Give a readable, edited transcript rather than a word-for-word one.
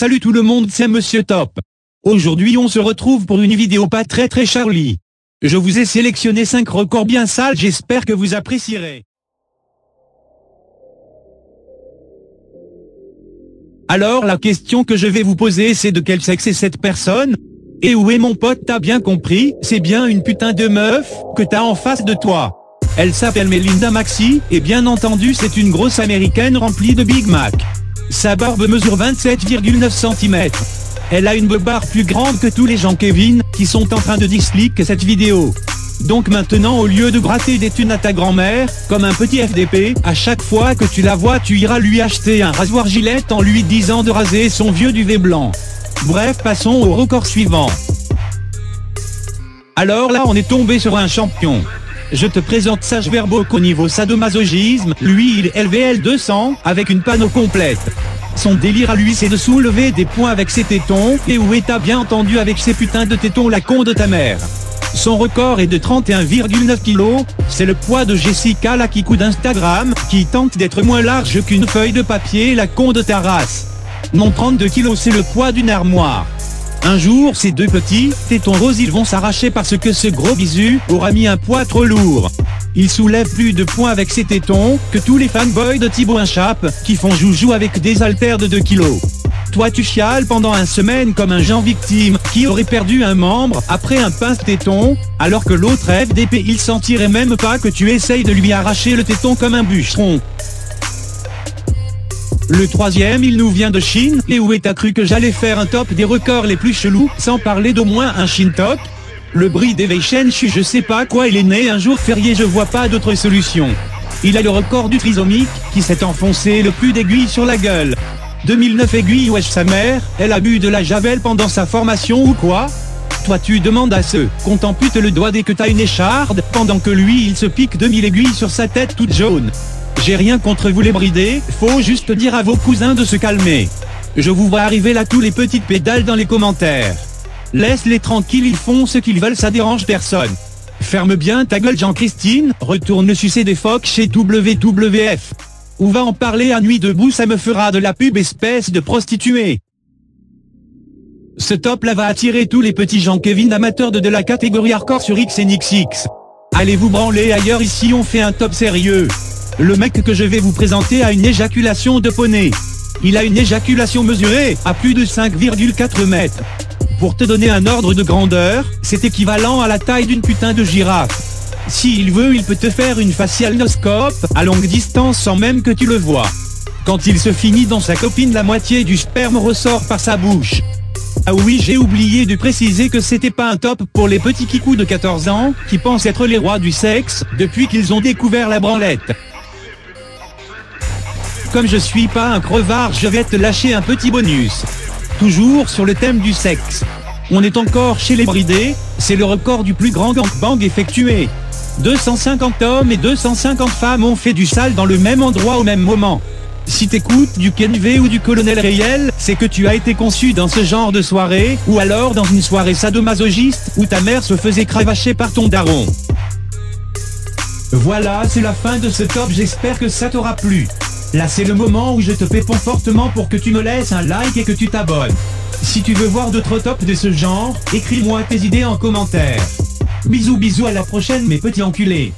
Salut tout le monde, c'est Monsieur Top. Aujourd'hui on se retrouve pour une vidéo pas très Charlie. Je vous ai sélectionné 5 records bien sales, j'espère que vous apprécierez. Alors la question que je vais vous poser c'est de quel sexe est cette personne? Et où est mon pote? T'as bien compris, c'est bien une putain de meuf que t'as en face de toi. Elle s'appelle Melinda Maxi, et bien entendu c'est une grosse américaine remplie de Big Mac. Sa barbe mesure 27,9 cm. Elle a une beubare plus grande que tous les gens Kevin, qui sont en train de disliker cette vidéo. Donc maintenant au lieu de gratter des thunes à ta grand-mère, comme un petit FDP, à chaque fois que tu la vois tu iras lui acheter un rasoir Gillette en lui disant de raser son vieux duvet blanc. Bref, passons au record suivant. Alors là on est tombé sur un champion. Je te présente Sage Verbock au niveau sadomasochisme, lui il est LVL 200, avec une panneau complète. Son délire à lui c'est de soulever des poings avec ses tétons, et où t'as bien entendu avec ses putains de tétons la con de ta mère. Son record est de 31,9 kg, c'est le poids de Jessica la kikou d'Instagram, qui tente d'être moins large qu'une feuille de papier la con de ta race. Non 32 kg c'est le poids d'une armoire. Un jour ces deux petits tétons roses ils vont s'arracher parce que ce gros bisu aura mis un poids trop lourd. Il soulève plus de poids avec ses tétons que tous les fanboys de Thibaut Inchap qui font joujou avec des haltères de 2 kg. Toi tu chiales pendant une semaine comme un genre victime qui aurait perdu un membre après un pince-téton, alors que l'autre FDP il sentirait même pas que tu essayes de lui arracher le téton comme un bûcheron. Le troisième il nous vient de Chine, et où t'as cru que j'allais faire un top des records les plus chelous, sans parler d'au moins un Chine top? Le bris d'Evasion je sais pas quoi, il est né un jour férié, je vois pas d'autre solution. Il a le record du trisomique, qui s'est enfoncé le plus d'aiguilles sur la gueule. 2009 aiguilles, wesh sa mère, elle a bu de la javel pendant sa formation ou quoi? Toi tu demandes à ceux qu'on t'ampute le doigt dès que t'as une écharde, pendant que lui il se pique 2000 aiguilles sur sa tête toute jaune. J'ai rien contre vous les bridés, faut juste dire à vos cousins de se calmer. Je vous vois arriver là tous les petites pédales dans les commentaires. Laisse-les tranquilles, ils font ce qu'ils veulent, ça dérange personne. Ferme bien ta gueule Jean-Christine, retourne sucer des phoques chez WWF. Ou va en parler à Nuit Debout, ça me fera de la pub espèce de prostituée. Ce top là va attirer tous les petits gens Kevin amateurs de la catégorie hardcore sur XNXX. Allez vous branler ailleurs, ici on fait un top sérieux. Le mec que je vais vous présenter a une éjaculation de poney. Il a une éjaculation mesurée à plus de 5,4 mètres. Pour te donner un ordre de grandeur, c'est équivalent à la taille d'une putain de girafe. S'il veut, il peut te faire une facialnoscope à longue distance sans même que tu le vois. Quand il se finit dans sa copine, la moitié du sperme ressort par sa bouche. Ah oui, j'ai oublié de préciser que c'était pas un top pour les petits kikous de 14 ans qui pensent être les rois du sexe depuis qu'ils ont découvert la branlette. Comme je suis pas un crevard, je vais te lâcher un petit bonus. Toujours sur le thème du sexe. On est encore chez les bridés, c'est le record du plus grand gangbang effectué. 250 hommes et 250 femmes ont fait du sale dans le même endroit au même moment. Si t'écoutes du Ken V ou du Colonel Réel, c'est que tu as été conçu dans ce genre de soirée, ou alors dans une soirée sadomasochiste, où ta mère se faisait cravacher par ton daron. Voilà, c'est la fin de ce top, j'espère que ça t'aura plu. Là c'est le moment où je te péponds fortement pour que tu me laisses un like et que tu t'abonnes. Si tu veux voir d'autres tops de ce genre, écris-moi tes idées en commentaire. Bisous à la prochaine mes petits enculés.